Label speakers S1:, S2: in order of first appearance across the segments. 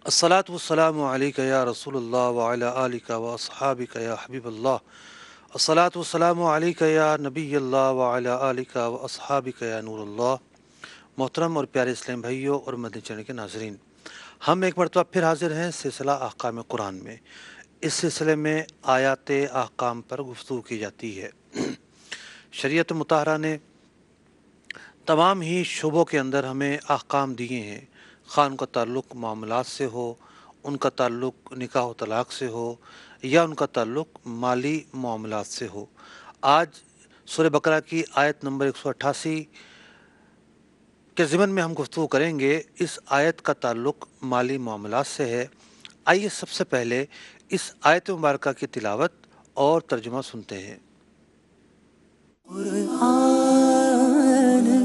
S1: الصلاۃ والسلام علیک یا رسول اللہ وعلی آلک و اصحابک یا حبیب اللہ۔ الصلاۃ والسلام علیک یا نبی اللہ وعلی آلک و اصحابک یا نور اللہ۔ محترم اور پیارے اسلام بھائیوں اور مدنی چینل کے ناظرین، ہم ایک مرتبہ پھر حاضر ہیں سلسلہ احکام قرآن میں۔ اس سلسلے میں آیات احکام پر گفتگو کی جاتی ہے۔ شریعت مطہرہ نے تمام ہی شعبوں کے اندر ہمیں احکام دیے ہیں، خواہ ان کا تعلق معاملات سے ہو، ان کا تعلق نکاح و طلاق سے ہو، یا ان کا تعلق مالی معاملات سے ہو۔ آج سورہ بقرہ کی آیت نمبر 188 کے ضمن میں ہم گفتگو کریں گے۔ اس آیت کا تعلق مالی معاملات سے ہے۔ آئیے سب سے پہلے اس آیت مبارکہ کی تلاوت اور ترجمہ سنتے ہیں۔
S2: قرآن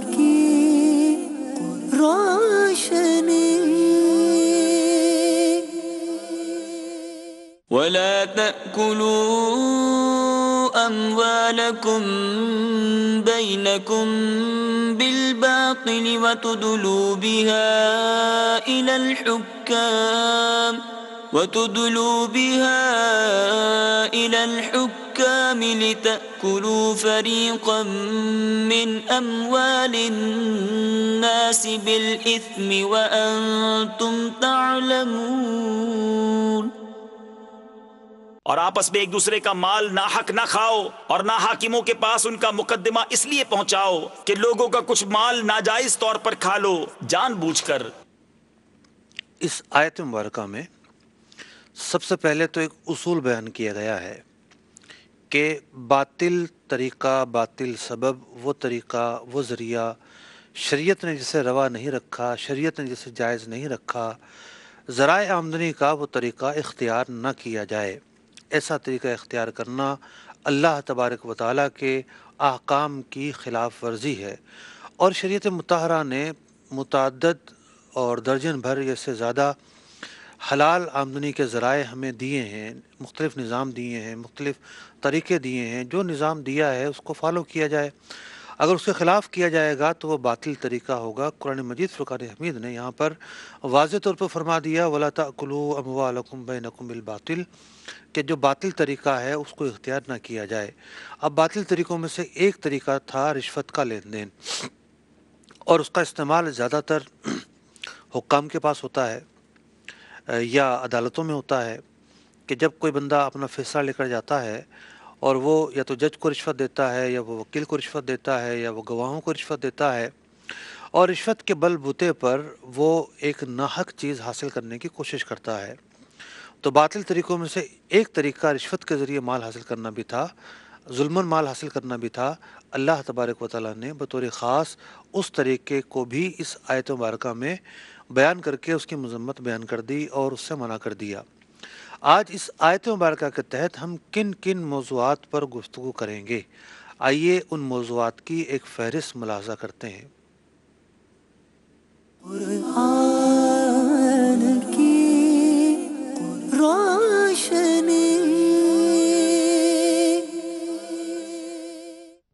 S2: کی روشنی ولا تأكلوا أموالكم بينكم بالباطل وتدلوا بها إلى الحكام لتأكلوا فريقا من أموال الناس بالإثم وأنتم تعلمون۔
S3: اور آپس میں ایک دوسرے کا مال ناحق نہ کھاؤ، اور ناحاکموں کے پاس ان کا مقدمہ اس لیے پہنچاؤ کہ لوگوں کا کچھ مال ناجائز طور پر کھا لو جان بوجھ کر۔
S1: اس آیت مبارکہ میں سب سے پہلے تو ایک اصول بیان کیا گیا ہے کہ باطل طریقہ، باطل سبب، وہ طریقہ، وہ ذریعہ شریعت نے جسے روا نہیں رکھا، شریعت نے جسے جائز نہیں رکھا، ذرائع آمدنی کا وہ طریقہ اختیار نہ کیا جائے۔ ایسا طریقہ اختیار کرنا اللہ تبارک و تعالیٰ کے احکام کی خلاف ورزی ہے، اور شریعت مطہرہ نے متعدد اور درجن بھر یا سے زیادہ حلال آمدنی کے ذرائع ہمیں دیے ہیں، مختلف نظام دیے ہیں، مختلف طریقے دیے ہیں۔ جو نظام دیا ہے اس کو فالو کیا جائے، اگر اس کے خلاف کیا جائے گا تو وہ باطل طریقہ ہوگا۔ قرآن مجید فرقان حمید نے یہاں پر واضح طور پر فرما دیا وَلَا تَأْكُلُوا أَمْوَالَكُمْ بَيْنَكُمْ بِالْبَاطِلِ، کہ جو باطل طریقہ ہے اس کو اختیار نہ کیا جائے۔ اب باطل طریقوں میں سے ایک طریقہ تھا رشوت کا لین دین، اور اس کا استعمال زیادہ تر حکام کے پاس ہوتا ہے یا عدالتوں میں ہوتا ہے، کہ جب کوئی بندہ اپنا فیصلہ لے کر جاتا ہے اور وہ یا تو جج کو رشوت دیتا ہے، یا وہ وکیل کو رشوت دیتا ہے، یا وہ گواہوں کو رشوت دیتا ہے، اور رشوت کے بل بوتے پر وہ ایک ناحق چیز حاصل کرنے کی کوشش کرتا ہے۔ تو باطل طریقوں میں سے ایک طریقہ رشوت کے ذریعے مال حاصل کرنا بھی تھا، ظلماً مال حاصل کرنا بھی تھا۔ اللہ تبارک و تعالیٰ نے بطور خاص اس طریقے کو بھی اس آیت مبارکہ میں بیان کر کے اس کی مذمت بیان کر دی اور اس سے منع کر دیا۔ آج اس آیت مبارکہ کے تحت ہم کن کن موضوعات پر گفتگو کریں گے، آئیے ان موضوعات کی ایک فہرست ملاحظہ کرتے ہیں۔
S2: قرآن کی روشنی۔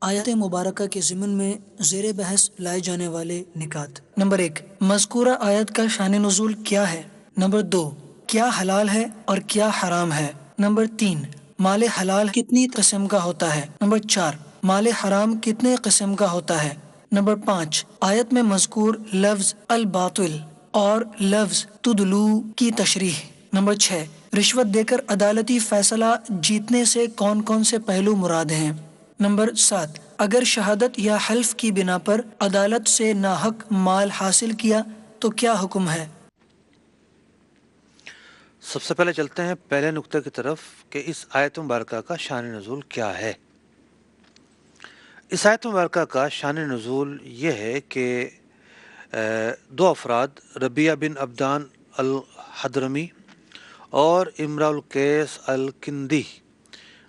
S2: آیت مبارکہ کے ضمن میں زیر بحث لائے جانے والے نکات۔ نمبر 1، مذکورہ آیت کا شان نزول کیا ہے؟ نمبر 2، کیا حلال ہے اور کیا حرام ہے؟ نمبر 3، مال حلال کتنی قسم کا ہوتا ہے؟ نمبر 4، مال حرام کتنے قسم کا ہوتا ہے؟ نمبر 5، آیت میں مذکور لفظ الباطل اور لفظ تدلو کی تشریح۔ نمبر 6، رشوت دے کر عدالتی فیصلہ جیتنے سے کون کون سے پہلو مراد ہیں؟ نمبر 7، اگر شہادت یا حلف کی بنا پر عدالت سے ناحق مال حاصل کیا تو کیا حکم ہے؟
S1: سب سے پہلے چلتے ہیں پہلے نقطے کی طرف کہ اس آیت مبارکہ کا شان نزول کیا ہے۔ اس آیت مبارکہ کا شان نزول یہ ہے کہ دو افراد ربیہ بن عبدان الحضرمی اور امرأ القیس الکندی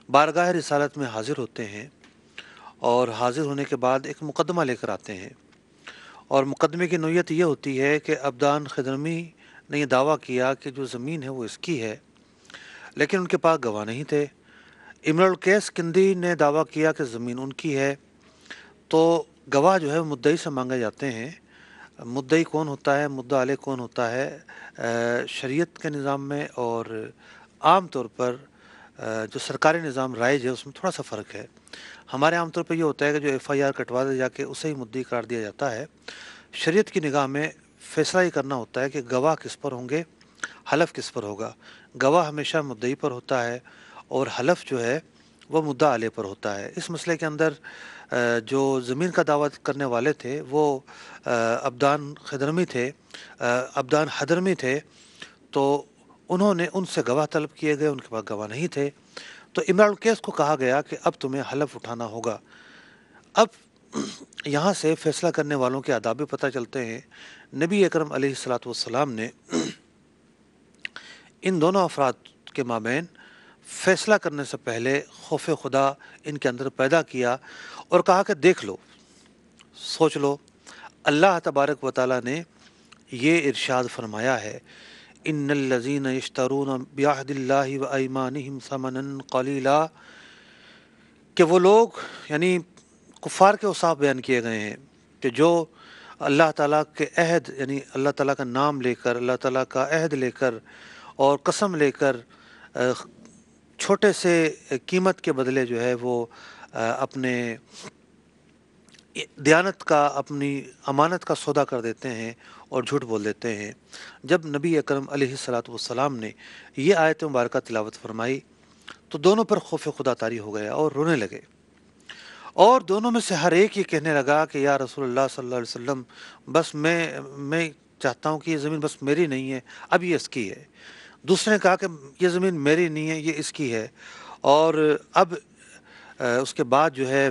S1: بارگاہ رسالت میں حاضر ہوتے ہیں، اور حاضر ہونے کے بعد ایک مقدمہ لے کر آتے ہیں، اور مقدمے کی نوعیت یہ ہوتی ہے کہ عبدان خضرمی نے یہ دعویٰ کیا کہ جو زمین ہے وہ اس کی ہے، لیکن ان کے پاس گواہ نہیں تھے۔ امرؤ القیس کندی نے دعویٰ کیا کہ زمین ان کی ہے، تو گواہ جو ہے مدعی سے مانگے جاتے ہیں مدعی کون ہوتا ہے، مدعا علیہ کون ہوتا ہے، شریعت کے نظام میں اور عام طور پر جو سرکاری نظام رائج ہے اس میں تھوڑا سا فرق ہے۔ ہمارے عام طور پہ یہ ہوتا ہے کہ جو ایف آئی آر کٹوا دے جا کے اسے ہی مدعی قرار دیا جاتا ہے۔ شریعت کی نگاہ میں فیصلہ یہ کرنا ہوتا ہے کہ گواہ کس پر ہوں گے، حلف کس پر ہوگا۔ گواہ ہمیشہ مدعی پر ہوتا ہے اور حلف جو ہے وہ مدعا علیہ پر ہوتا ہے۔ اس مسئلے کے اندر جو زمین کا دعویٰ کرنے والے تھے وہ ابدان خدرمی تھے، ابدان حضرمی تھے، تو انہوں نے ان سے گواہ طلب کیے گئے، ان کے پاس گواہ نہیں تھے، تو امراء القیس کو کہا گیا کہ اب تمہیں حلف اٹھانا ہوگا۔ اب یہاں سے فیصلہ کرنے والوں کے آداب بھی پتہ چلتے ہیں۔ نبی اکرم علیہ الصلاۃ والسلام نے ان دونوں افراد کے مابین فیصلہ کرنے سے پہلے خوف خدا ان کے اندر پیدا کیا اور کہا کہ دیکھ لو، سوچ لو، اللہ تبارک و تعالیٰ نے یہ ارشاد فرمایا ہے، ان الذین یشترون بعہد اللہ و ایمانہم ثمنا قلیلا، کہ وہ لوگ یعنی کفار کے اوصاف بیان کیے گئے ہیں کہ جو اللہ تعالیٰ کے عہد یعنی اللہ تعالیٰ کا نام لے کر، اللہ تعالیٰ کا عہد لے کر اور قسم لے کر چھوٹے سے قیمت کے بدلے جو ہے وہ اپنے دیانت کا، اپنی امانت کا سودا کر دیتے ہیں اور جھوٹ بول دیتے ہیں۔ جب نبی اکرم علیہ الصلاۃ والسلام نے یہ آیت مبارکہ تلاوت فرمائی تو دونوں پر خوف خدا طاری ہو گیا اور رونے لگے، اور دونوں میں سے ہر ایک یہ کہنے لگا کہ یا رسول اللہ صلی اللہ علیہ وسلم، بس میں چاہتا ہوں کہ یہ زمین بس میری نہیں ہے، اب یہ اس کی ہے۔ دوسرے نے کہا کہ یہ زمین میری نہیں ہے، یہ اس کی ہے۔ اور اب اس کے بعد جو ہے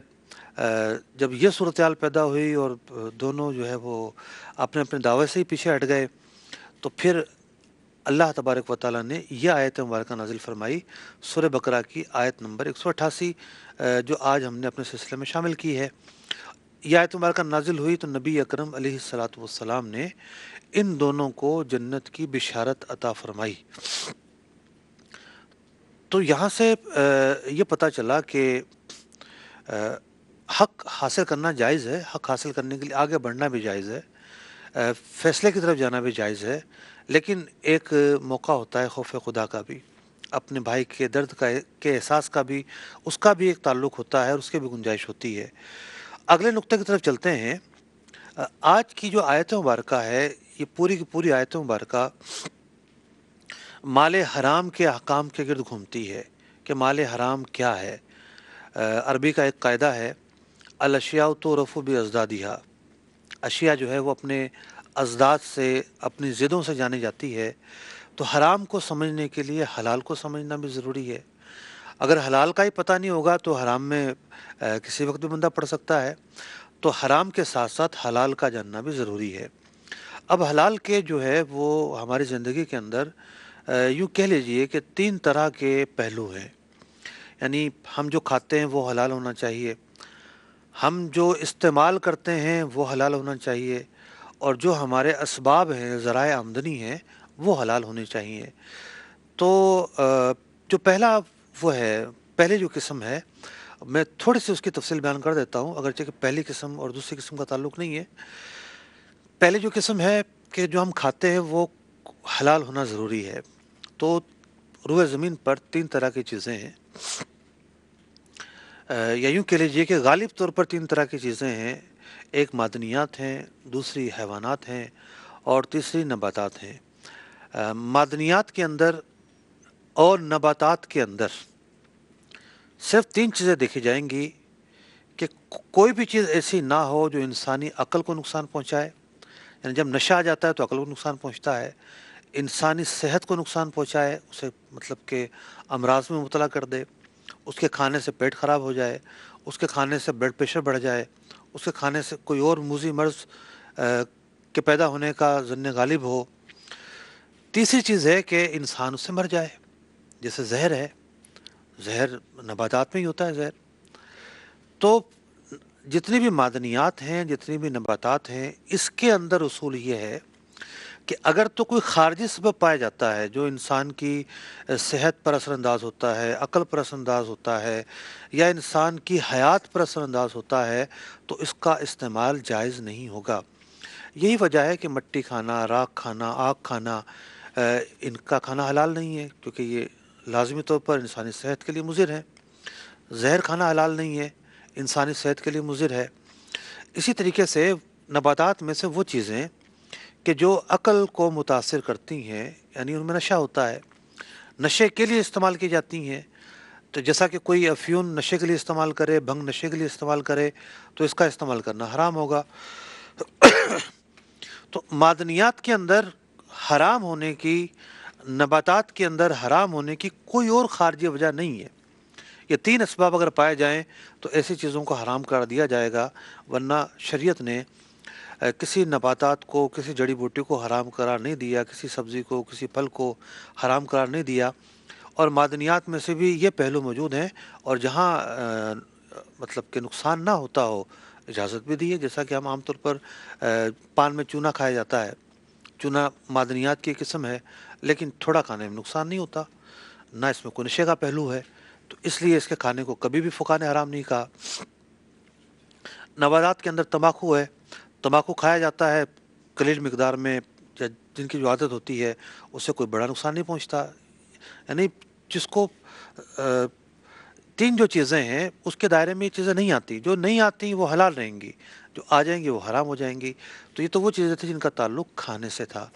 S1: جب یہ صورتحال پیدا ہوئی اور دونوں جو ہے وہ اپنے اپنے دعوے سے ہی پیچھے ہٹ گئے، تو پھر اللہ تبارک و تعالیٰ نے یہ آیت مبارکہ نازل فرمائی، سورہ بقرہ کی آیت نمبر 188، جو آج ہم نے اپنے سلسلے میں شامل کی ہے۔ یہ آیت مبارکہ نازل ہوئی تو نبی اکرم علیہ الصلاۃ والسلام نے ان دونوں کو جنت کی بشارت عطا فرمائی۔ تو یہاں سے یہ پتہ چلا کہ حق حاصل کرنا جائز ہے، حق حاصل کرنے کے لیے آگے بڑھنا بھی جائز ہے، فیصلے کی طرف جانا بھی جائز ہے، لیکن ایک موقع ہوتا ہے خوف خدا کا بھی، اپنے بھائی کے درد کے احساس کا بھی، اس کا بھی ایک تعلق ہوتا ہے اور اس کی بھی گنجائش ہوتی ہے۔ اگلے نقطے کی طرف چلتے ہیں۔ آج کی جو آیت مبارکہ ہے، یہ پوری کی پوری آیت مبارکہ مال حرام کے احکام کے گرد گھومتی ہے کہ مال حرام کیا ہے۔ عربی کا ایک قاعدہ ہے، الاشیاء تعرف بازدادها، اشیاء جو ہے وہ اپنے ازداد سے، اپنی ضدوں سے جانی جاتی ہے۔ تو حرام کو سمجھنے کے لیے حلال کو سمجھنا بھی ضروری ہے۔ اگر حلال کا ہی پتہ نہیں ہوگا تو حرام میں کسی وقت بھی بندہ پڑ سکتا ہے، تو حرام کے ساتھ ساتھ حلال کا جاننا بھی ضروری ہے۔ اب حلال کے جو ہے وہ ہماری زندگی کے اندر یوں کہہ لیجئے کہ 3 طرح کے پہلو ہیں، یعنی ہم جو کھاتے ہیں وہ حلال ہونا چاہیے، ہم جو استعمال کرتے ہیں وہ حلال ہونا چاہیے، اور جو ہمارے اسباب ہیں، ذرائع آمدنی ہیں، وہ حلال ہونے چاہیے۔ تو جو پہلا وہ ہے، پہلے جو قسم ہے، میں تھوڑی سی اس کی تفصیل بیان کر دیتا ہوں، اگرچہ کہ پہلی قسم اور دوسری قسم کا تعلق نہیں ہے۔ پہلے جو قسم ہے کہ جو ہم کھاتے ہیں وہ حلال ہونا ضروری ہے۔ تو روئے زمین پر 3 طرح کی چیزیں ہیں، یا یوں کہہ لیجیے کہ غالب طور پر 3 طرح کی چیزیں ہیں۔ ایک معدنیات ہیں، دوسری حیوانات ہیں، اور تیسری نباتات ہیں۔ معدنیات کے اندر اور نباتات کے اندر صرف 3 چیزیں دیکھی جائیں گی کہ کوئی بھی چیز ایسی نہ ہو جو انسانی عقل کو نقصان پہنچائے، یعنی جب نشہ آ جاتا ہے تو عقل کو نقصان پہنچتا ہے، انسانی صحت کو نقصان پہنچائے، اسے مطلب کہ امراض میں مبتلا کر دے، اس کے کھانے سے پیٹ خراب ہو جائے، اس کے کھانے سے بلڈ پریشر بڑھ جائے، اس کے کھانے سے کوئی اور موذی مرض کے پیدا ہونے کا ظن غالب ہو۔ تیسری چیز ہے کہ انسان اس سے مر جائے، جیسے زہر ہے، زہر نباتات میں ہی ہوتا ہے زہر۔ تو جتنی بھی معدنیات ہیں، جتنی بھی نباتات ہیں، اس کے اندر اصول یہ ہے کہ اگر تو کوئی خارجی سبب پایا جاتا ہے جو انسان کی صحت پر اثر انداز ہوتا ہے، عقل پر اثر انداز ہوتا ہے، یا انسان کی حیات پر اثر انداز ہوتا ہے، تو اس کا استعمال جائز نہیں ہوگا۔ यही वजह है कि मट्टी खाना, राख खाना, आग खाना, इनका खाना हलाल नहीं है, क्योंकि ये लाजमी तौर पर इंसानी सेहत के लिए मुज़िर है। जहर खाना हलाल नहीं है, इंसानी सेहत के लिए मुज़िर है। इसी तरीके से नबातात में से वो चीज़ें कि जो अक़ल को मुतासिर करती हैं, यानी उनमें नशा होता है, नशे के लिए इस्तेमाल की जाती हैं। तो जैसा कि कोई अफ़यून नशे के लिए इस्तेमाल करे, भंग नशे के लिए इस्तेमाल करे, तो इसका इस्तेमाल करना हराम होगा। तो मादनियात के अंदर हराम होने की, नबातात के अंदर हराम होने की कोई और ख़ारिजी वजह नहीं है। ये तीन असबाब अगर पाए जाएं तो ऐसी चीज़ों को हराम कर दिया जाएगा, वरना शरीयत ने किसी नबातात को, किसी जड़ी बूटी को हराम करार नहीं दिया, किसी सब्ज़ी को, किसी फल को हराम करार नहीं दिया। और मादनियात में से भी ये पहलू मौजूद हैं, और जहाँ मतलब कि नुकसान ना होता हो, इजाज़त भी दी है। जैसा कि हम आमतौर पर पान में चूना खाया जाता है, चूना मादनियात की किस्म है, लेकिन थोड़ा खाने में नुकसान नहीं होता, ना इसमें कोई नशे का पहलू है, तो इसलिए इसके खाने को कभी भी फ़ुक़हा ने हराम नहीं कहा। नबातात के अंदर तम्बाकू है, तम्बाकू खाया जाता है कलील मिकदार में, जिनकी जो आदत होती है उससे कोई बड़ा नुकसान नहीं पहुंचता। यानी जिसको तीन जो चीज़ें हैं उसके दायरे में ये चीज़ें नहीं आती, जो नहीं आती वो हलाल रहेंगी, जो आ जाएंगी वो हराम हो जाएंगी। तो ये तो वो चीज़ें थी जिनका ताल्लुक़ खाने से था।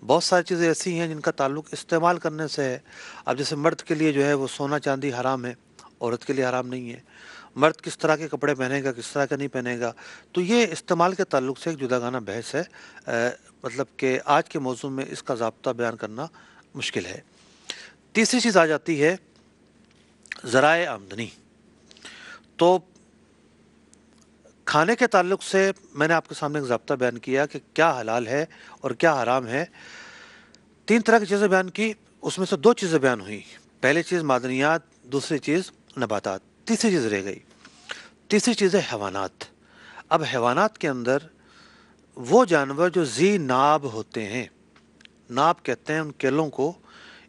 S1: बहुत सारी चीज़ें ऐसी हैं जिनका ताल्लुक़ इस्तेमाल करने से है। अब जैसे मर्द के लिए जो है वो सोना चांदी हराम है, औरत के लिए हराम नहीं है। मर्द किस तरह के कपड़े पहनेगा, किस तरह का नहीं पहनेगा, तो ये इस्तेमाल के ताल्लुक़ से एक जुदागाना बहस है। मतलब कि आज के मौज़ू में इसका ज़ाब्ता बयान करना मुश्किल है। तीसरी चीज़ आ जाती है ज़राए आमदनी। तो खाने के ताल्लुक़ से मैंने आपके सामने एक ज़ाब्ता बयान किया कि क्या हलाल है और क्या हराम है। तीन तरह की चीज़ें बयान की, उसमें से दो चीज़ें बयान हुई। पहली चीज़ मादनियात, दूसरी चीज़ नबातात, तीसरी चीज़ रह गई। तीसरी चीज़ है हैवानात। अब हैवानात के अंदर वो जानवर जो ज़ी नाब होते हैं, नाब कहते हैं उन केलों को,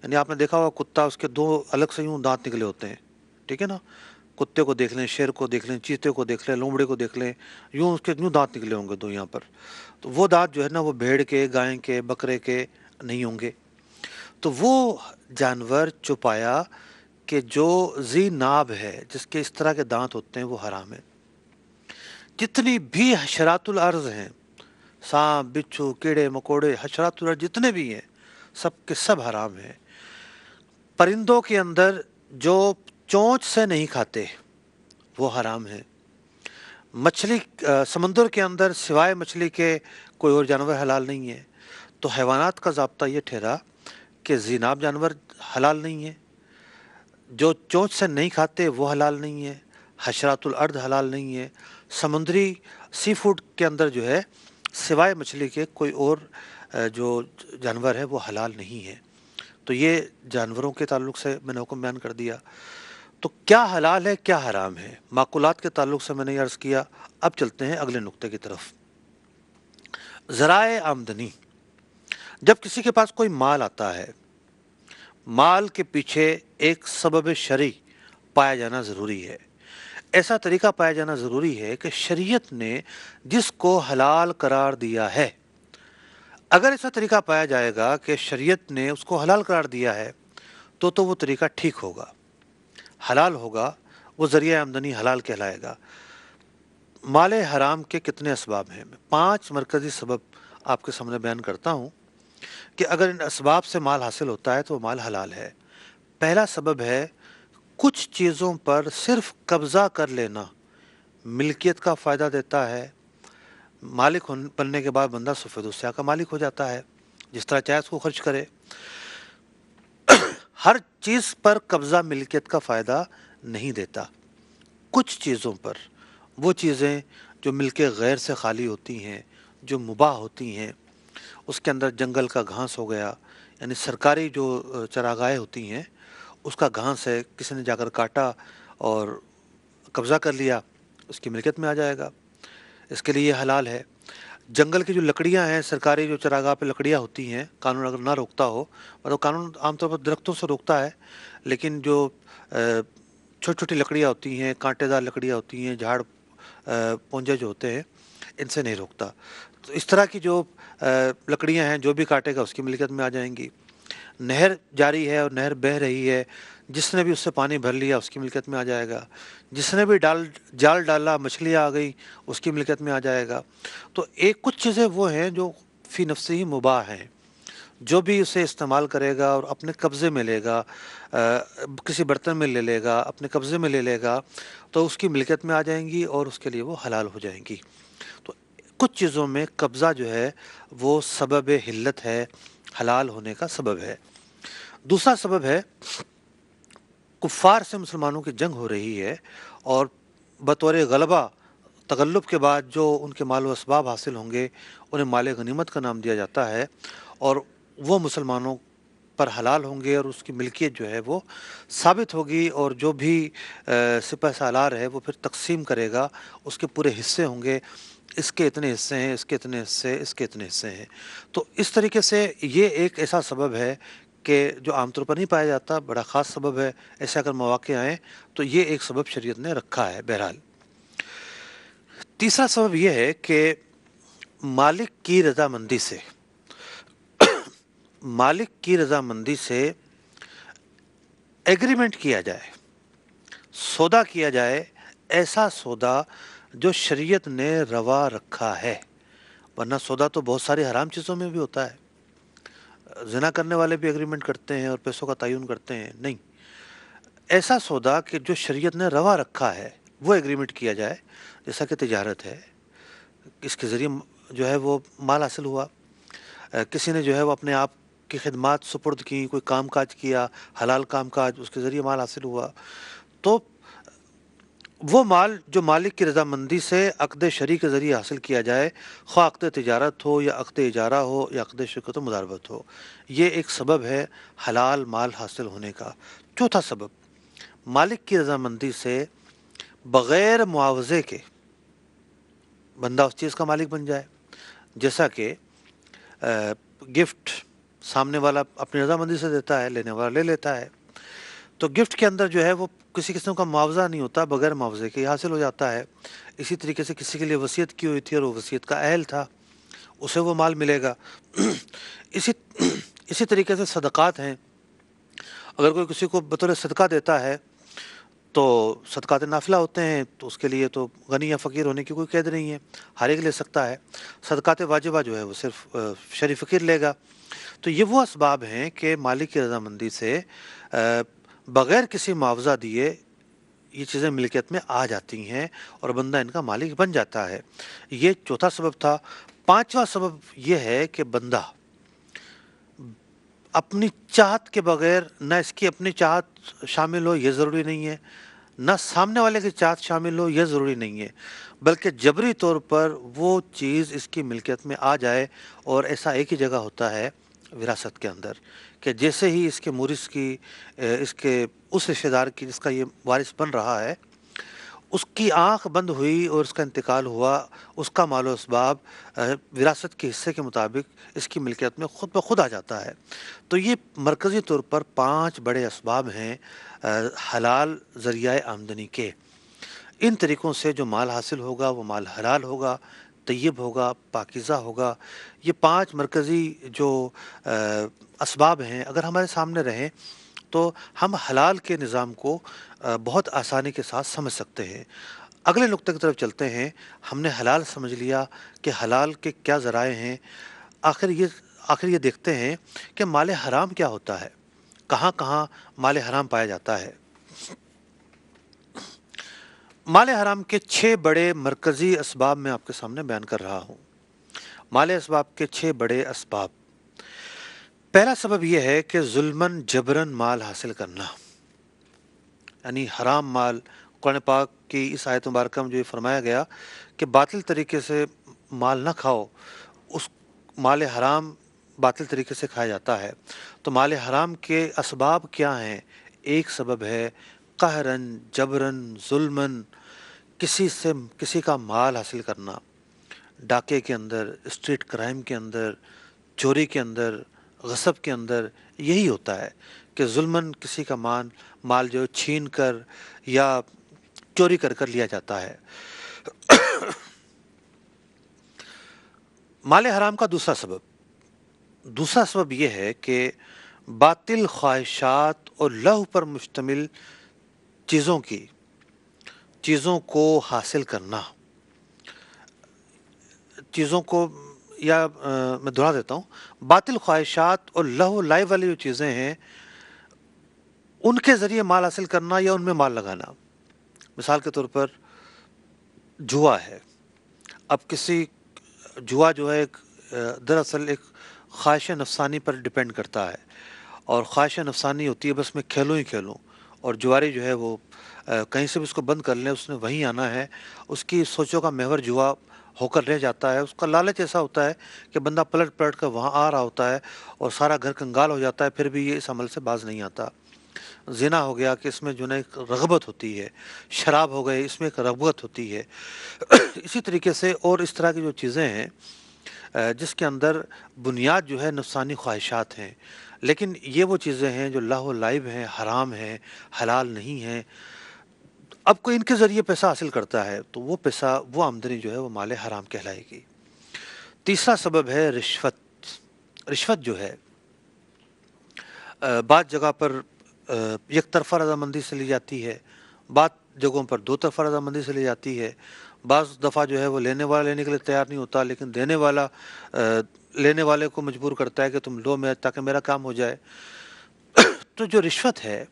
S1: यानी आपने देखा होगा कुत्ता, उसके दो अलग से यूँ दांत निकले होते हैं, ठीक है ना। कुत्ते को देख लें, शेर को देख लें, चीते को देख लें, लोमड़े को देख लें, यूँ उसके यूँ दांत निकले होंगे दो यहाँ पर। तो वो दांत जो है ना वो भेड़ के, गाय के, बकरे के नहीं होंगे। तो वो जानवर छुपाया कि जो ज़ी नाब है, जिसके इस तरह के दांत होते हैं, वो हराम है। जितनी भी हशरातुल अर्ज़ हैं, सांप, बिच्छू, कीड़े मकोड़े, हशरातुल अर्ज़ जितने भी हैं, सब के सब हराम हैं। परिंदों के अंदर जो चोंच से नहीं खाते वो हराम है। मछली, समंदर के अंदर सिवाय मछली के कोई और जानवर हलाल नहीं है। तो हैवानात का ज़ाब्ता ये ठहरा कि ज़ीनाब जानवर हलाल नहीं है, जो चोंच से नहीं खाते वो हलाल नहीं है, हशरातुल अर्द हलाल नहीं है, समुद्री सी फूड के अंदर जो है सिवाय मछली के कोई और जो जानवर है वो हलाल नहीं है। तो ये जानवरों के ताल्लुक़ से मैंने हुक्म बयान कर दिया। तो क्या हलाल है, क्या हराम है, माकुलात के ताल्लुक़ से मैंने अर्ज़ किया। अब चलते हैं अगले नुक्ते की तरफ। ज़राए आमदनी। जब किसी के पास कोई माल आता है, माल के पीछे एक सबब शरई पाया जाना ज़रूरी है। ऐसा तरीका पाया जाना ज़रूरी है कि शरीयत ने जिसको हलाल करार दिया है, अगर ऐसा तरीका पाया जाएगा कि शरीयत ने उसको हलाल करार दिया है, तो वो तरीका ठीक होगा, हलाल होगा, वो ज़रिया आमदनी हलाल कहलाएगा। माले हराम के कितने असबाब हैं? मैं 5 मरकज़ी सबब आपके सामने बयान करता हूँ कि अगर इन असबाब से माल हासिल होता है तो वो माल हलाल है। पहला सबब है कुछ चीज़ों पर सिर्फ कब्ज़ा कर लेना मिल्कियत का फ़ायदा देता है। मालिक बनने के बाद बंदा सफ़ेद का मालिक हो जाता है, जिस तरह चाहे उसको खर्च करे। हर चीज़ पर कब्ज़ा मिल्कियत का फ़ायदा नहीं देता। कुछ चीज़ों पर, वो चीज़ें जो मिल्के गैर से खाली होती हैं, जो मुबाह होती हैं, उसके अंदर जंगल का घास हो गया, यानी सरकारी जो चरागाहें होती हैं उसका घास है, किसी ने जाकर काटा और कब्ज़ा कर लिया, उसकी मिल्कियत में आ जाएगा, इसके लिए ये हलाल है। जंगल की जो लकड़ियां हैं, सरकारी जो चरागाह पे लकड़ियां होती हैं, कानून अगर ना रोकता हो, मतलब कानून आमतौर पर दरख्तों से रोकता है, लेकिन जो छोटी छोटी लकड़ियां होती हैं, कांटेदार लकड़ियां होती हैं, झाड़ पौंजे जो होते हैं, इनसे नहीं रोकता। तो इस तरह की जो लकड़ियां हैं, जो भी काटेगा उसकी मिल्कियत में आ जाएंगी। नहर जारी है और नहर बह रही है, जिसने भी उससे पानी भर लिया उसकी मिल्कियत में आ जाएगा। जिसने भी जाल डाला, मछलियाँ आ गई, उसकी मिल्कियत में आ जाएगा। तो एक कुछ चीज़ें वो हैं जो फ़ी नफ्सी ही मुबाह हैं, जो भी उसे इस्तेमाल करेगा और अपने कब्ज़े में लेगा, किसी बर्तन में ले लेगा, अपने कब्ज़े में ले लेगा, तो उसकी मिल्कियत में आ जाएंगी और उसके लिए वो हलाल हो जाएंगी। तो कुछ चीज़ों में कब्ज़ा जो है वो सबब हिल्लत है, हलाल होने का सबब है। दूसरा सबब है, कुफ़ार से मुसलमानों की जंग हो रही है और बतौर गलबा, तगल्लुब के बाद जो उनके माल व असबाब हासिल होंगे उन्हें माल गनीमत का नाम दिया जाता है, और वो मुसलमानों पर हलाल होंगे और उसकी मिल्कियत जो है वो साबित होगी, और जो भी सिपह सालार है वो फिर तकसीम करेगा, उसके पूरे हिस्से होंगे, इसके इतने हिस्से हैं, इसके इतने हिस्से, इसके इतने हिस्से हैं। तो इस तरीके से ये एक ऐसा सबब है कि जो आमतौर पर नहीं पाया जाता, बड़ा ख़ास सबब है। ऐसे अगर मौक़े आएँ तो ये एक सबब शरीयत ने रखा है। बहरहाल तीसरा सबब ये है कि मालिक की रज़ामंदी से, मालिक की रज़ामंदी से एग्रीमेंट किया जाए, सौदा किया जाए, ऐसा सौदा जो शरीयत ने रवा रखा है। वरना सौदा तो बहुत सारी हराम चीज़ों में भी होता है। ज़िना करने वाले भी एग्रीमेंट करते हैं और पैसों का तयन करते हैं। नहीं, ऐसा सौदा कि जो शरीयत ने रवा रखा है वो एग्रीमेंट किया जाए। जैसा कि तिजारत है, इसके ज़रिए जो है वो माल हासिल हुआ, किसी ने जो है वो अपने आप की खिदमात सुपुर्द की, कोई काम काज किया, हलाल काम काज, उसके ज़रिए माल हासिल हुआ, तो वो माल जो मालिक की रज़ामंदी से अक़्द शरी के ज़रिए हासिल किया जाए, ख़्वाह अक़्द तिजारत हो या अक़्द इजारा हो या अक़्द शिरकत व मुदारबत हो, ये एक सबब है हलाल माल हासिल होने का। चौथा सबब, मालिक की रज़ामंदी से बग़ैर मुआवज़े के बंदा उस चीज़ का मालिक बन जाए। जैसा कि गिफ्ट सामने वाला अपनी रज़ामंदी से देता है, लेने वाला ले लेता है, तो गिफ्ट के अंदर जो है वो किसी किस्म का मुआवजा नहीं होता, बगैर मुआवजे के हासिल हो जाता है। इसी तरीके से किसी के लिए वसीयत की हुई थी और वो वसीयत का अहल था, उसे वो माल मिलेगा। इसी इसी तरीके से सदक़ात हैं, अगर कोई किसी को बतौर सदका देता है तो सदक़ात नाफिला होते हैं, तो उसके लिए तो गनी या फ़कीर होने की कोई कैद नहीं है, हर एक ले सकता है। सदक़ात वाजिबा जो है वो सिर्फ़ शरीफ फ़कीर लेगा। तो ये वो असबाब हैं कि मालिक की रज़ामंदी से बग़ैर किसी मुआवज़ा दिए ये चीज़ें मिल्कियत में आ जाती हैं और बंदा इनका मालिक बन जाता है। ये चौथा सबब था। पाँचवा सबब ये है कि बंदा अपनी चाहत के बग़ैर, ना इसकी अपनी चाहत शामिल हो ये ज़रूरी नहीं है, ना सामने वाले की चाहत शामिल हो ये ज़रूरी नहीं है, बल्कि जबरी तौर पर वो चीज़ इसकी मिल्कियत में आ जाए। और ऐसा एक ही जगह होता है विरासत के अंदर कि जैसे ही इसके मुरिस की, इसके उस रिश्तेदार की जिसका ये वारिस बन रहा है, उसकी आँख बंद हुई और उसका इंतकाल हुआ, उसका माल व असबाब विरासत के हिस्से के मुताबिक इसकी मिल्कियत में ख़ुद ब खुद आ जाता है। तो ये मरकज़ी तौर पर 5 बड़े असबाब हैं हलाल ज़रिया आमदनी के। इन तरीक़ों से जो माल हासिल होगा वो माल हलाल होगा, तय्यब होगा, पाकीज़ा होगा। ये 5 मरकज़ी जो असबाब हैं अगर हमारे सामने रहें तो हम हलाल के निज़ाम को बहुत आसानी के साथ समझ सकते हैं। अगले नुक्ते की तरफ चलते हैं। हमने हलाल समझ लिया कि हलाल के क्या ज़राए हैं, आखिर ये देखते हैं कि माल हराम क्या होता है, कहाँ कहाँ माल हराम पाया जाता है। माल हराम के 6 बड़े मरकज़ी असबाब मैं आपके सामने बयान कर रहा हूँ। माल असबाब के 6 बड़े असबाब। पहला सबब यह है कि जुल्मन जबरन माल हासिल करना, यानी हराम माल। कुरान पाक की इस आयत मुबारक में जो ये फरमाया गया कि बातिल तरीके से माल ना खाओ, उस माल हराम बातिल तरीके से खाया जाता है। तो माल हराम के असबाब क्या हैं? एक सबब है कहरन, जबरन, जुल्मन, किसी से किसी का माल हासिल करना। डाके के अंदर, स्ट्रीट क्राइम के अंदर, चोरी के अंदर, गसब के अंदर यही होता है कि जुल्मन किसी का माल जो छीन कर या चोरी कर कर लिया जाता है। माल हराम का दूसरा सबब यह है कि बातिल ख्वाहिशात और लहू पर मुश्तमिल चीज़ों को हासिल करना, चीज़ों को, या मैं दोहरा देता हूँ, बातिल ख्वाहिशात और लहू लाइव वाली जो चीज़ें हैं उनके ज़रिए माल हासिल करना या उनमें माल लगाना। मिसाल के तौर पर जुआ है। अब जुआ जो है दरअसल एक ख्वाहिश नफसानी पर डिपेंड करता है, और ख्वाहिश नफसानी होती है बस मैं खेलूँ ही खेलूँ, और जुआरी जो है वो कहीं से भी उसको बंद कर लें उसने वहीं आना है, उसकी सोचों का महवर जुआ होकर रह जाता है। उसका लालच ऐसा होता है कि बंदा पलट पलट कर वहाँ आ रहा होता है और सारा घर कंगाल हो जाता है, फिर भी ये इस अमल से बाज नहीं आता। ज़िना हो गया कि इसमें जो है एक रग़बत होती है, शराब हो गई इसमें एक रग़बत होती है। इसी तरीके से और इस तरह की जो चीज़ें हैं जिसके अंदर बुनियाद जो है नफसानी ख्वाहिशात हैं, लेकिन ये वो चीज़ें हैं जो लाहो लाइब हैं, हराम हैं, हलाल नहीं हैं। अब कोई इनके ज़रिए पैसा हासिल करता है तो वो पैसा, वो आमदनी जो है वो माल हराम कहलाएगी। तीसरा सबब है रिश्वत। रिश्वत जो है बात जगह पर एक तरफ़ा रज़ामंदी से ली जाती है, बात जगहों पर दो तरफ़ा रज़ामंदी से ली जाती है। बाज़ दफ़ा जो है वो लेने वाला लेने के लिए तैयार नहीं होता, लेकिन देने वाला लेने वाले को मजबूर करता है कि तुम लो मैं, ताकि मेरा काम हो जाए। तो जो रिश्वत है,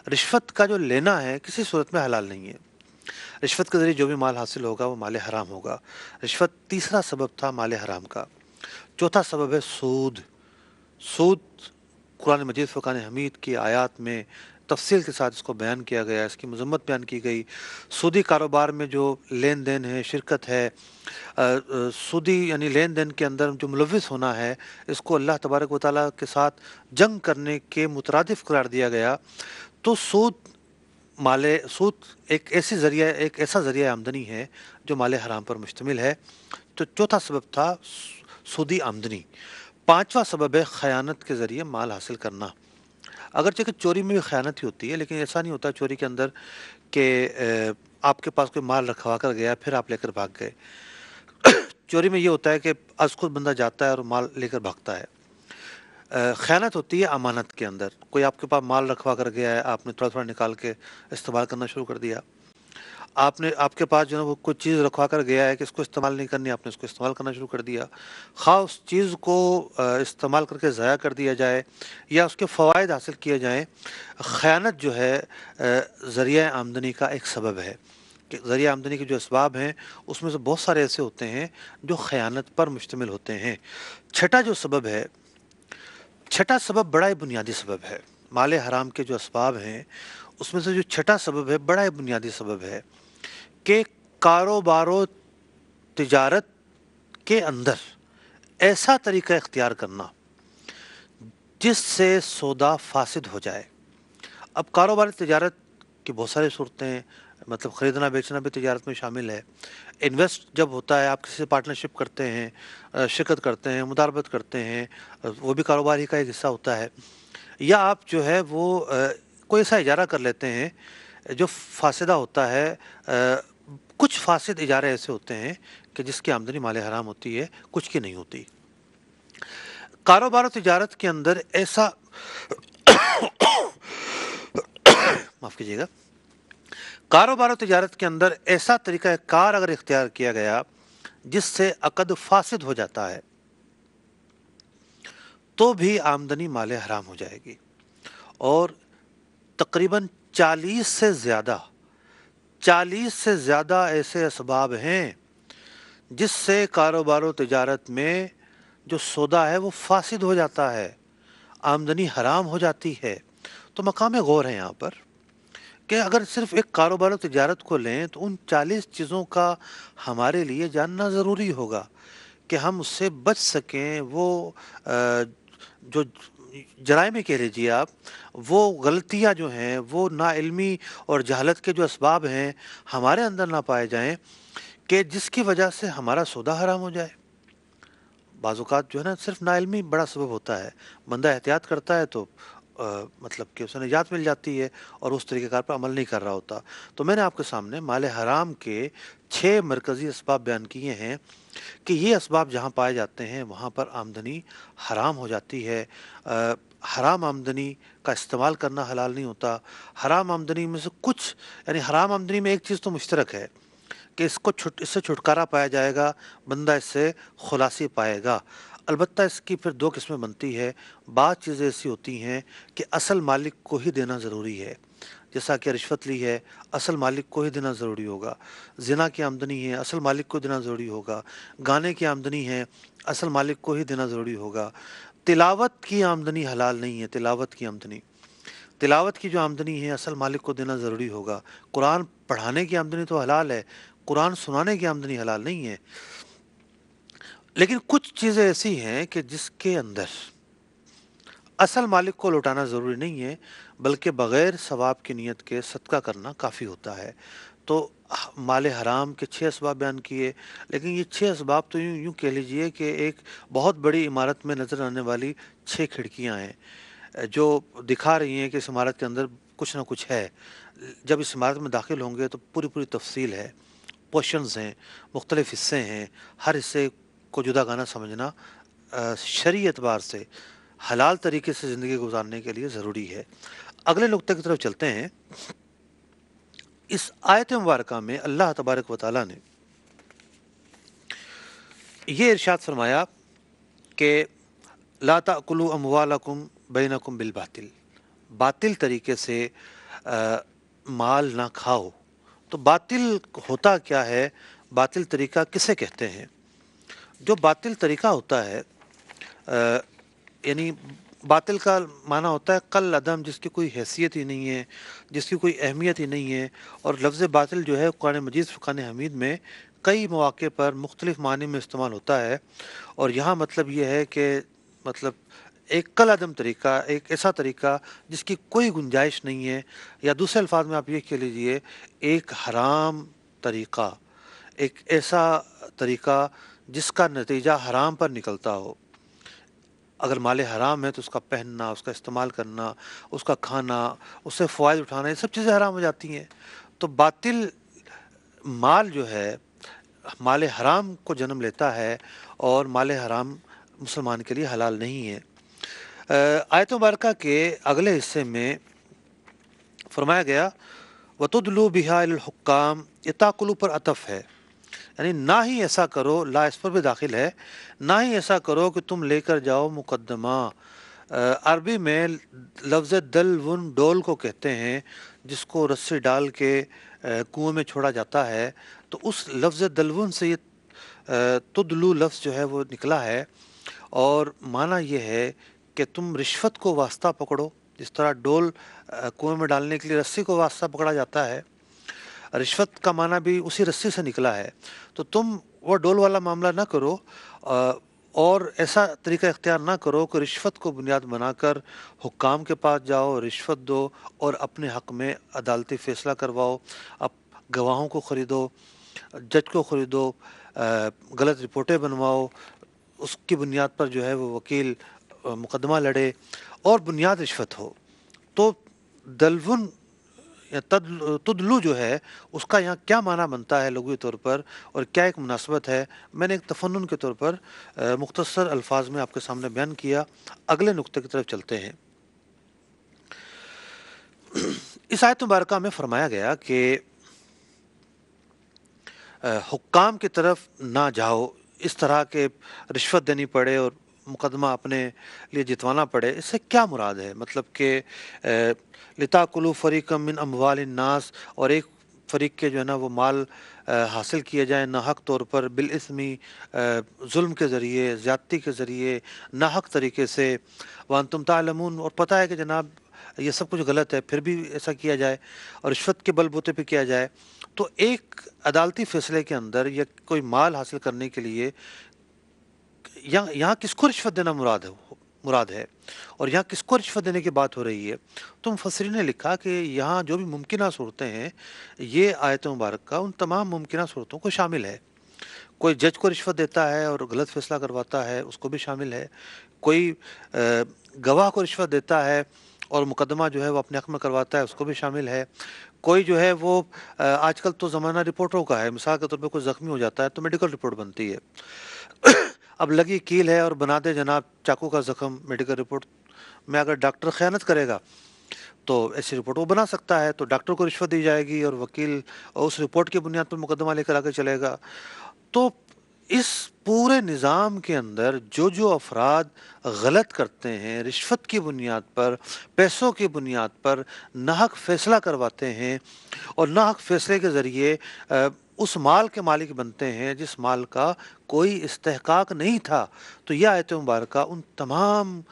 S1: रिश्वत का जो लेना है किसी सूरत में हलाल नहीं है। रिश्वत के ज़रिए जो भी माल हासिल होगा वो माल हराम होगा। रिश्वत तीसरा सबब था माल हराम का। चौथा सबब है सूद। सूद कुरान मजीद फ़ुरक़ान हमीद की आयत में तफसील के साथ इसको बयान किया गया, इसकी मज़म्मत बयान की गई। सूदी कारोबार में जो लेन देन है, शिरकत है, सूदी यानी लेन देन के अंदर जो मुलव्विस होना है, इसको अल्लाह तबारक व तआला के साथ जंग करने के मुतरादिफ करार दिया गया। तो सूद एक ऐसा ज़रिया आमदनी है जो माल हराम पर मुश्तमिल है। तो चौथा सबब था सूदी आमदनी। पांचवा सबब है ख़यानत के ज़रिए माल हासिल करना। अगरचे कि चोरी में भी ख़यानत ही होती है, लेकिन ऐसा नहीं होता चोरी के अंदर कि आपके पास कोई माल रखवा कर गया फिर आप लेकर भाग गए। चोरी में ये होता है कि आज खुद बंदा जाता है और माल लेकर भागता है। ख़यानत होती है अमानत के अंदर। कोई आपके पास माल रखवा कर गया है, आपने थोड़ा थोड़ा निकाल के इस्तेमाल करना शुरू कर दिया। आपके पास जो है वो कोई चीज़ रखवा कर गया है कि इसको इस्तेमाल नहीं करनी, आपने उसको इस्तेमाल करना शुरू कर दिया। ख़्वाह उस चीज़ को इस्तेमाल करके ज़ाया कर दिया जाए या उसके फ़वाइद हासिल किए जाएँ। ख़यानत जो है ज़रिया आमदनी का एक सबब है कि ज़रिया आमदनी के जो असबाब हैं उसमें से बहुत सारे ऐसे होते हैं जो ख़यानत पर मुश्तमिल होते हैं। छठा सबब बड़ा ही बुनियादी सबब है। माल हराम के जो असबाब हैं उसमें से जो छठा सबब है बड़ा ही बुनियादी सबब है कि कारोबारो तिजारत के अंदर ऐसा तरीका इख्तियार करना जिससे सौदा फासिद हो जाए। अब कारोबारी तिजारत की बहुत सारी सूरतें, मतलब ख़रीदना बेचना भी तिजारत में शामिल है। इन्वेस्ट जब होता है, आप किसी से पार्टनरशिप करते हैं, शिरकत करते हैं, मुदारबत करते हैं, वो भी कारोबार ही का एक हिस्सा होता है। या आप जो है वो कोई ऐसा इजारा कर लेते हैं जो फासिदा होता है। कुछ फासिद इजारे ऐसे होते हैं कि जिसकी आमदनी माल हराम होती है, कुछ की नहीं होती। कारोबार और तिजारत के अंदर ऐसा माफ़ कीजिएगा, कारोबार और तिजारत के अंदर ऐसा तरीका कार अगर इख्तियार किया गया जिससे अक़द फासिद हो जाता है तो भी आमदनी माल हराम हो जाएगी। और तकरीबन 40 से ज़्यादा ऐसे असबाब हैं जिससे कारोबार और तिजारत में जो सौदा है वो फासिद हो जाता है, आमदनी हराम हो जाती है। तो मकाम गौर है यहाँ पर कि अगर सिर्फ एक कारोबार और तिजारत को लें तो उन 40 चीज़ों का हमारे लिए जानना ज़रूरी होगा कि हम उससे बच सकें। वो जो जराइम कह लीजिए आप, वो गलतियाँ जो हैं, वो नाइल्मी और जहालत के जो असबाब हैं हमारे अंदर ना पाए जाएं कि जिसकी वजह से हमारा सौदा हराम हो जाए। बाज़ औक़ात जो है ना सिर्फ नाइल्मी बड़ा सबब होता है। बंदा एहतियात करता है तो मतलब कि उसे निजात मिल जाती है और उस तरीक़ेकार पर अमल नहीं कर रहा होता। तो मैंने आपके सामने माल हराम के 6 मरकज़ी असबाब बयान किए हैं کہ یہ اسباب جہاں پائے جاتے ہیں وہاں پر آمدنی حرام ہو جاتی ہے۔ حرام آمدنی کا استعمال کرنا حلال نہیں ہوتا۔ حرام آمدنی میں سے کچھ، یعنی حرام آمدنی میں ایک چیز تو مشترک ہے کہ اس سے چھٹکارا پایا جائے گا، بندہ اس سے خلاصی پائے گا۔ البتہ اس کی پھر دو قسمیں بنتی ہے۔ بعض چیزیں ایسی ہوتی ہیں کہ اصل مالک کو ہی دینا ضروری ہے، جیسا کہ رشوت لی ہے، اصل مالک کو ہی دینا ضروری ہوگا۔ زنا کی آمدنی ہے، اصل مالک کو دینا ضروری ہوگا۔ گانے کی آمدنی ہے، اصل مالک کو ہی دینا ضروری ہوگا۔ تلاوت کی آمدنی حلال نہیں ہے۔ تلاوت کی جو آمدنی ہے اصل مالک کو دینا ضروری ہوگا۔ قرآن پڑھانے کی آمدنی تو حلال ہے، قرآن سنانے کی آمدنی حلال نہیں ہے۔ لیکن کچھ چیزیں ایسی ہیں کہ جس کے اندر اصل مالک کو لوٹانا ضروری نہیں ہے، بلکہ بغیر ثواب کی نیت کے صدقہ کرنا کافی ہوتا ہے۔ تو مال حرام کے 6 اسباب بیان کیے، لیکن یہ 6 اسباب تو یوں کہہ لیجئے کہ ایک بہت بڑی عمارت میں نظر آنے والی 6 کھڑکیاں ہیں جو دکھا رہی ہیں کہ اس عمارت کے اندر کچھ نہ کچھ ہے۔ جب اس عمارت میں داخل ہوں گے تو پوری تفصیل ہے، پورشنز ہیں، مختلف حصے ہیں، ہر حصے کو جدا گانا سمجھنا شرعی اعتبار سے حلال طریقے سے زندگی گزارنے کے لیے ضروری ہے۔ اگلے نقطے کی طرف چلتے ہیں۔ اس آیت مبارکہ میں اللہ تبارک و تعالیٰ نے یہ ارشاد فرمایا کہ لا تأکلوا اموالکم بینکم بالباطل، باطل طریقے سے مال نہ کھاؤ۔ تو باطل ہوتا کیا ہے؟ باطل طریقہ کسے کہتے ہیں؟ جو باطل طریقہ ہوتا ہے یعنی باطل کا معنی ہوتا ہے کل عدم، جس کی کوئی حیثیت ہی نہیں ہے، جس کی کوئی اہمیت ہی نہیں ہے۔ اور لفظ باطل جو ہے قرآن مجید فرقان حمید میں کئی مواقع پر مختلف معنی میں استعمال ہوتا ہے، اور یہاں مطلب یہ ہے کہ مطلب ایک کل عدم طریقہ، ایک ایسا طریقہ جس کی کوئی گنجائش نہیں ہے، یا دوسرے الفاظ میں آپ یہ کہہ لیجئے ایک حرام طریقہ، ایک ایسا طریقہ جس کا نتیجہ حرام پر نکلتا ہو۔ اگر مال حرام ہے تو اس کا پہننا، اس کا استعمال کرنا، اس کا کھانا، اس سے فوائد اٹھانا، یہ سب چیزیں حرام ہو جاتی ہیں۔ تو باطل مال جو ہے مال حرام کو جنم لیتا ہے، اور مال حرام مسلمان کے لیے حلال نہیں ہے۔ آیت مبارکہ کے اگلے حصے میں فرمایا گیا وَتُدْلُوا بِهَا إِلَى الْحُكَّامِ، یہ تاکلو پر عطف ہے، یعنی نہ ہی ایسا کرو، لا اس پر بھی داخل ہے، نہ ہی ایسا کرو کہ تم لے کر جاؤ مقدمہ۔ عربی میں لفظ دلون ڈول کو کہتے ہیں، جس کو رسی ڈال کے کنویں میں چھوڑا جاتا ہے۔ تو اس لفظ دلون سے یہ تدلو لفظ جو ہے وہ نکلا ہے، اور معنی یہ ہے کہ تم رشوت کو واسطہ پکڑو، جس طرح ڈول کنویں میں ڈالنے کے لیے رسی کو واسطہ پکڑا جاتا ہے، رشوت کا معنی بھی اسی رسی سے نکلا ہے۔ تو تم وہ ڈول والا معاملہ نہ کرو، اور ایسا طریقہ اختیار نہ کرو کہ رشوت کو بنیاد بنا کر حکام کے پاس جاؤ، رشوت دو، اور اپنے حق میں عدالتی فیصلہ کرواؤ، اب گواہوں کو خریدو، جج کو خریدو، غلط رپورٹیں بنواؤ، اس کی بنیاد پر جو ہے وہ وکیل مقدمہ لڑے، اور بنیاد رشوت ہو۔ تو دلون یا تدلو جو ہے اس کا یہاں کیا معنی بنتا ہے لغوی طور پر، اور کیا ایک مناسبت ہے، میں نے ایک تفنن کے طور پر مختصر الفاظ میں آپ کے سامنے بیان کیا۔ اگلے نقطے کی طرف چلتے ہیں۔ اس آیت مبارکہ میں فرمایا گیا کہ حکام کی طرف نہ جاؤ، اس طرح کے رشوت دینی پڑے اور مقدمہ اپنے لیے جتوانا پڑے۔ اس سے کیا مراد ہے؟ مطلب کہ لِتَأْكُلُوا فَرِيقًا مِّنْ أَمْوَالِ النَّاسِ، اور ایک فریق کے جو ہے نا وہ مال حاصل کیے جائیں ناحق طور پر، بالاسمی، ظلم کے ذریعے، زیادتی کے ذریعے، ناحق طریقے سے، وَأَنْتُمْ تَعْلَمُونَ، اور پتہ ہے کہ جناب یہ سب کچھ غلط ہے، پھر بھی ایسا کیا جائے اور رشوت کے بل بوتے پہ کیا جائے۔ تو ایک عدالتی فیصلے کے اندر یا کوئی مال حاصل کرنے کے لیے یہاں کس کو رشوت دینا مراد ہے، اور یہاں کس کو رشوت دینے کی بات ہو رہی ہے؟ تو مفسرین نے لکھا کہ یہاں جو بھی ممکنہ صورتیں ہیں، یہ آیت مبارکہ ان تمام ممکنہ صورتوں کو شامل ہے۔ کوئی جج کو رشوت دیتا ہے اور غلط فیصلہ کرواتا ہے، اس کو بھی شامل ہے۔ کوئی گواہ کو رشوت دیتا ہے اور मुकदमा जो है वो अपने हक में करवाता है, उसको भी शामिल है। कोई जो है वो आजकल तो ज़माना रिपोर्टों का है, मिसाल के तौर पे कोई ज़ख्मी हो जाता है तो मेडिकल रिपोर्ट बनती है। अब लगी कील है और बना दे जनाब चाकू का ज़ख्म, मेडिकल रिपोर्ट में अगर डॉक्टर ख़यानत करेगा तो ऐसी रिपोर्ट वो बना सकता है, तो डॉक्टर को रिश्वत दी जाएगी और वकील उस रिपोर्ट की बुनियाद पर मुकदमा लेकर आगे चलेगा। तो इस पूरे निज़ाम के अंदर जो अफराद गलत करते हैं, रिश्वत की बुनियाद पर, पैसों की बुनियाद पर नाहक फैसला करवाते हैं और नाहक फैसले के ज़रिए उस माल के मालिक बनते हैं जिस माल का कोई इस्तेहकाक नहीं था, तो यह आयत मुबारका उन तमाम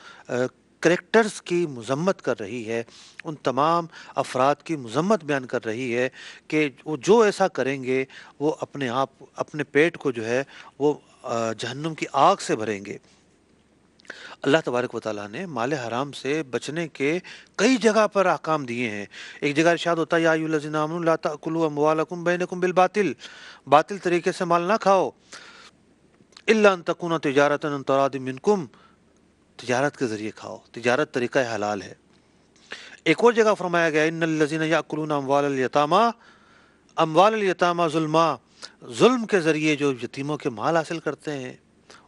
S1: करैक्टर्स की मज़म्मत कर रही है, उन तमाम अफराद की मज़म्मत बयान कर रही है कि वो जो ऐसा करेंगे वो अपने आप अपने पेट को जो है वो जहन्नुम की आग से भरेंगे। अल्लाह तबारक व तआला ने माल हराम से बचने के कई जगह पर अहकाम दिए हैं। एक जगह इरशाद होता है या अय्युहल्लज़ीना आमनू ला ताकुलू अमवालकुम बैनकुम बिल बातिल, बातिल तरीके से माल ना खाओ, इल्ला अन तकूना तिजारतन अन तरादिम मिनकुम, तिजारत के ज़रिए खाओ, तिजारत तरीक़ा हलाल है। एक और जगह फरमाया गया इन्नल्लज़ीना याकुलूना अमवालल यतामा ज़ुल्मा, जुल्म के ज़रिए जो यतीमों के माल हासिल करते हैं,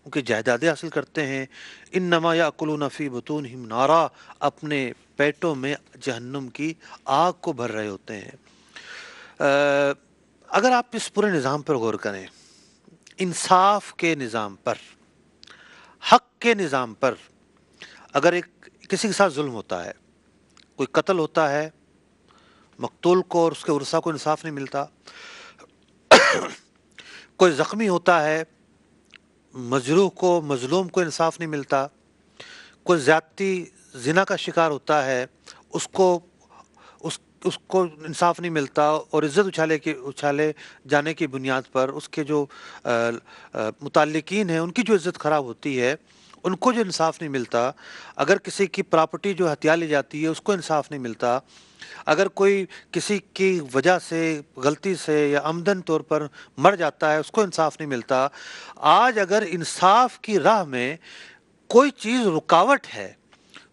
S1: उनकी जायदादें हासिल करते हैं, इन्नमा याकुलूना फ़ी बुतूनिहिम नारा, अपने पेटों में जहन्नुम की आग को भर रहे होते हैं। अगर आप इस पूरे निज़ाम पर गौर करें, इंसाफ के निज़ाम पर, हक के निज़ाम पर, अगर एक किसी के साथ जुल्म होता है, कोई कत्ल होता है, मकतूल को और उसके उरसा को इंसाफ नहीं मिलता, कोई ज़ख्मी होता है, मजरूह को मजलूम को इंसाफ नहीं मिलता, कोई ज़्यादती ज़िना का शिकार होता है, उसको इंसाफ नहीं मिलता और इज़्ज़त उछाले जाने की बुनियाद पर उसके जो मुताल्लिकीन हैं उनकी जो इज़्ज़त ख़राब होती है, उनको जो इंसाफ नहीं मिलता, अगर किसी की प्रॉपर्टी जो हथिया ली जाती है उसको इंसाफ नहीं मिलता, अगर कोई किसी की वजह से गलती से या आमदन तौर पर मर जाता है उसको इंसाफ नहीं मिलता। आज अगर इंसाफ की राह में कोई चीज़ रुकावट है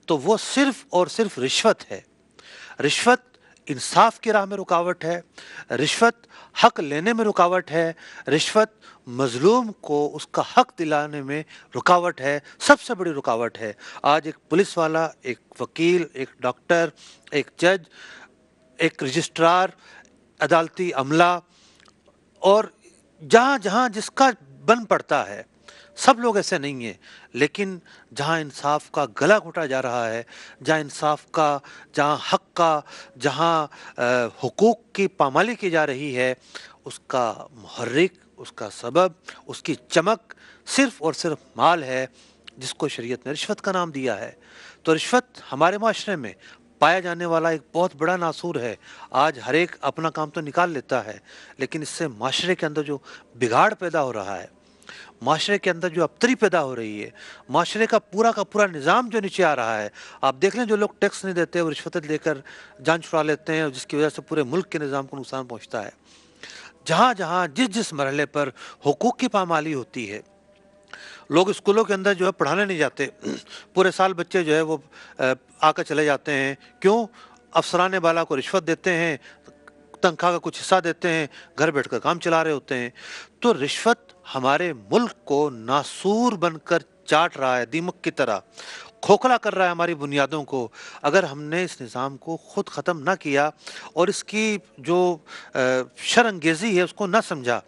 S1: तो वो सिर्फ़ और सिर्फ रिश्वत है। रिश्वत इंसाफ की राह में रुकावट है, रिश्वत हक लेने में रुकावट है, रिश्वत मजलूम को उसका हक दिलाने में रुकावट है, सबसे बड़ी रुकावट है। आज एक पुलिस वाला, एक वकील, एक डॉक्टर, एक जज, एक रजिस्ट्रार, अदालती अमला और जहाँ जहाँ जिसका बन पड़ता है, सब लोग ऐसे नहीं हैं, लेकिन जहाँ इंसाफ का गला घोटा जा रहा है, जहाँ इंसाफ का, जहाँ हक का, जहाँ हुकूक की पामाली की जा रही है, उसका मुहर्रिक, उसका सबब, उसकी चमक सिर्फ़ और सिर्फ माल है, जिसको शरीयत ने रिश्वत का नाम दिया है। तो रिश्वत हमारे माशरे में पाया जाने वाला एक बहुत बड़ा नासूर है। आज हर एक अपना काम तो निकाल लेता है, लेकिन इससे माशरे के अंदर जो बिगाड़ पैदा हो रहा है, माशरे के अंदर जो अबतरी पैदा हो रही है, माशरे का पूरा निज़ाम जो नीचे आ रहा है, आप देख लें जो लोग टैक्स नहीं देते और रिश्वत लेकर जान छुड़ा लेते हैं, जिसकी वजह से पूरे मुल्क के निज़ाम को नुकसान पहुँचता है। जहाँ जहाँ जिस मरहले पर हुकूक की पामाली होती है, लोग स्कूलों के अंदर जो है पढ़ाने नहीं जाते, पूरे साल बच्चे जो है वो आकर चले जाते हैं। क्यों? अफसरान बाला को रिश्वत देते हैं, तनख्वाह का कुछ हिस्सा देते हैं, घर बैठकर काम चला रहे होते हैं। तो रिश्वत हमारे मुल्क को नासूर बनकर चाट रहा है, दीमक की तरह खोखला कर रहा है हमारी बुनियादों को। अगर हमने इस निज़ाम को ख़ुद ख़त्म ना किया और इसकी जो शर्अंगेज़ी है उसको ना समझा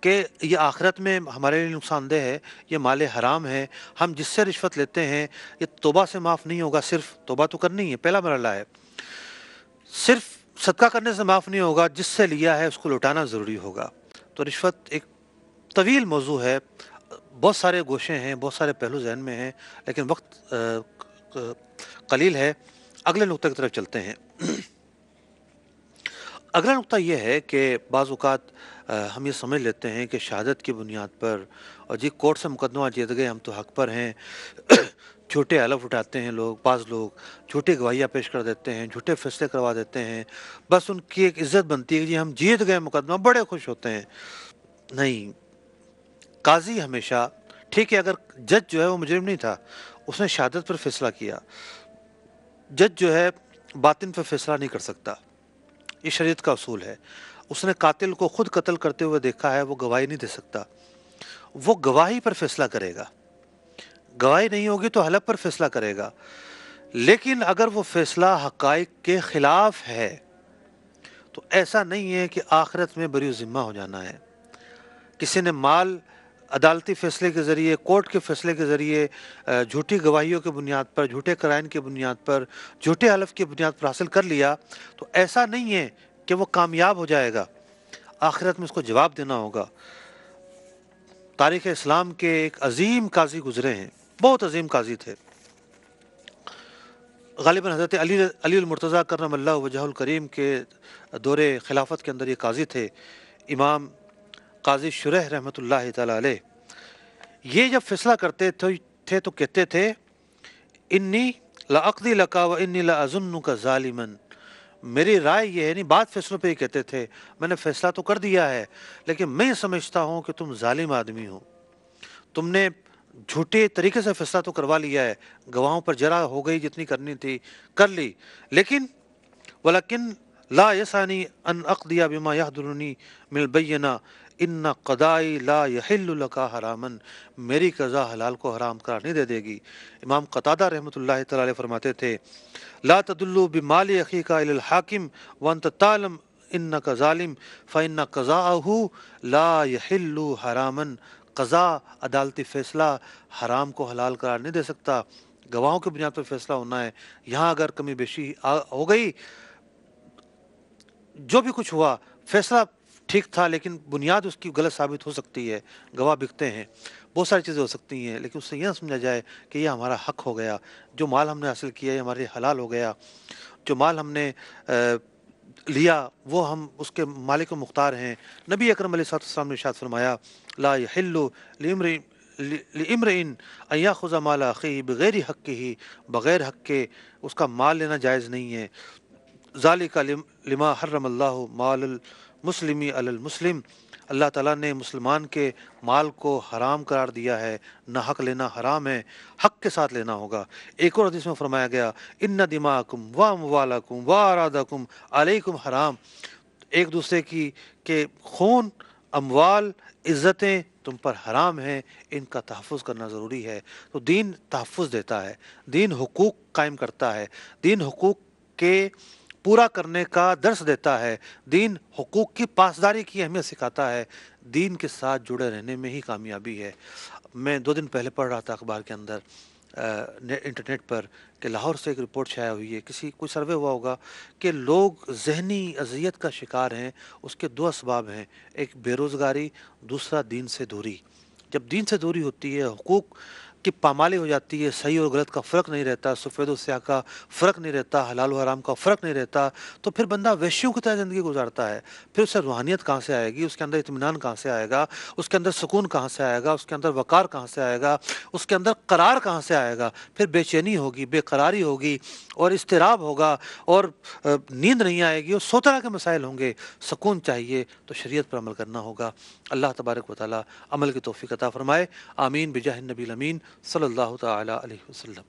S1: कि ये आखिरत में हमारे लिए नुकसानदेह है, ये माल हराम है, हम जिससे रिश्वत लेते हैं ये तौबा से माफ़ नहीं होगा। सिर्फ तौबा तो करनी है, पहला मरहला है। सिर्फ सदका करने से माफ़ नहीं होगा, जिससे लिया है उसको लौटाना ज़रूरी होगा। तो रिश्वत एक तवील मौजू है, बहुत सारे गोशे हैं, बहुत सारे पहलू जहन में हैं, लेकिन वक्त कलील है। अगले नुक्ते की तरफ चलते हैं। अगला नुक्ता यह है कि बाज़ औक़ात हम ये समझ लेते हैं कि शहादत की बुनियाद पर और जी कोर्ट से मुकदमा जीत गए, हम तो हक पर हैं, झूठे हलफ उठाते हैं लोग, बाज़ लोग झूठी गवाहियाँ पेश कर देते हैं, झूठे फैसले करवा देते हैं, बस उनकी एक इज़्ज़त बनती है कि जी हम जीत गए मुकदमा, बड़े खुश होते हैं। नहीं, काजी हमेशा, ठीक है अगर जज जो है वो मुजरिम नहीं था, उसने शहादत पर फैसला किया, جج جو ہے باطن پہ فیصلہ نہیں کر سکتا، یہ شریعت کا اصول ہے۔ اس نے قاتل کو خود قتل کرتے ہوئے دیکھا ہے، وہ گواہی نہیں دے سکتا، وہ گواہی پر فیصلہ کرے گا، گواہی نہیں ہوگی تو حلف پر فیصلہ کرے گا۔ لیکن اگر وہ فیصلہ حقائق کے خلاف ہے تو ایسا نہیں ہے کہ آخرت میں بری ذمہ ہو جانا ہے۔ کسی نے مال عدالتی فیصلے کے ذریعے، کورٹ کے فیصلے کے ذریعے، جھوٹی گواہیوں کی بنیاد پر، جھوٹے قرائن کی بنیاد پر، جھوٹے حلف کی بنیاد پر حاصل کر لیا تو ایسا نہیں ہے کہ وہ کامیاب ہو جائے گا، آخرت میں اس کو جواب دینا ہوگا۔ تاریخ اسلام کے ایک عظیم قاضی گزرے ہیں، بہت عظیم قاضی تھے، غالباً حضرت علی المرتضیٰ کرم اللہ وجہہ الکریم کے دور خلافت کے اندر یہ قاضی تھے، امام قاضی شریح رحمۃ اللہ تعالی علیہ۔ یہ جب فیصلہ کرتے تھے تو کہتے تھے انی لاقضی لک و انی لاظنک ظالما، میری رائے یہ ہے، نہیں بات فیصلوں پہ ہی کہتے تھے، میں نے فیصلہ تو کر دیا ہے لیکن میں سمجھتا ہوں کہ تم ظالم آدمی ہو، تم نے جھوٹے طریقے سے فیصلہ تو کروا لیا ہے، گواہوں پر جرح ہو گئی، جتنی کرنی تھی کر لی، لیکن ولیکن لا یسانی ان اقضی بما یحضرنی من البینہ ان قضائی لا یحل لک حراما، میری قضا حلال کو حرام قرار نہیں دے گی۔ امام قتادہ رحمۃ اللہ تعالی علیہ فرماتے تھے لا تدلوا بمال اخیک الی الحاکم وانت تعلم انک ظالم فان قضاءہ لا یحل حراما، قضا عدالتی فیصلہ حرام کو حلال قرار نہیں دے سکتا، گواہوں کی بنیاد پر فیصلہ ہونا ہے۔ یہاں اگر کمی بیشی ہو گئی، جو بھی کچھ ہوا فیصلہ ٹھیک تھا لیکن بنیاد اس کی غلط ثابت ہو سکتی ہے، گواہ بکتے ہیں، بہت ساری چیزیں ہو سکتی ہیں، لیکن اس سے یہ نہ سمجھا جائے کہ یہ ہمارا حق ہو گیا، جو مال ہم نے حاصل کیا یہ ہمارے حلال ہو گیا، جو مال ہم نے لیا وہ ہم اس کے مالک و مختار ہیں۔ نبی اکرم علیہ الصلوۃ والسلام نے ارشاد فرمایا لا یحل لامرئ ان یاخذ مال اخیہ بغیر حقہ، بغیر حق کے اس کا مال لینا جائز نہیں ہے۔ ذالک لما حرم اللہ مال المسلم علی المسلم، اللہ تعالیٰ نے مسلمان کے مال کو حرام قرار دیا ہے، نہ حق لینا حرام ہے، حق کے ساتھ لینا ہوگا۔ ایک اور حدیث میں فرمایا گیا ان دماءکم و اموالکم و اعراضکم علیکم حرام، ایک دوسرے کی کہ خون، اموال، عزتیں تم پر حرام ہیں، ان کا تحفظ کرنا ضروری ہے۔ تو دین تحفظ دیتا ہے، دین حقوق قائم کرتا ہے، دین حقوق کے پورا کرنے کا درس دیتا ہے، دین حقوق کی پاسداری کی اہمیت سکھاتا ہے، دین کے ساتھ جڑے رہنے میں ہی کامیابی ہے۔ میں 2 دن پہلے پڑھ رہا تھا اخبار کے اندر انٹرنیٹ پر کہ لاہور سے ایک رپورٹ شائع ہوئی ہے، کوئی سروے ہوا ہوگا کہ لوگ ذہنی اذیت کا شکار ہیں، اس کے 2 اسباب ہیں، ایک بے روزگاری، دوسرا دین سے دوری۔ جب دین سے دوری ہوتی ہے، حقوق کی پامالی ہو جاتی ہے، صحیح اور غلط کا فرق نہیں رہتا، سفید و سیاہ کا فرق نہیں رہتا، حلال و حرام کا فرق نہیں رہتا، تو پھر بندہ وحشیوں کی طرح زندگی گزارتا ہے، پھر اسے روحانیت کہاں سے آئے گی، اس کے اندر اطمینان کہاں سے آئے گا، اس کے اندر سکون کہاں سے آئے گا، اس کے اندر وقار کہاں سے آئے گا، اس کے اندر قرار کہاں سے آئے گا، پھر بے چینی ہوگی، بے قراری ہوگی اور اضطراب ہوگا اور نیند نہیں آئے گی اور 100 طرح کے مسائل ہوں گے۔ سکون چاہیے تو شریعت پر عمل کرنا ہوگا۔ اللہ تبارک و تعالی عمل کی توفیق عطا فرمائے، آمین بجاہ النبی الامین صلی اللہ تعالی علیہ وسلم۔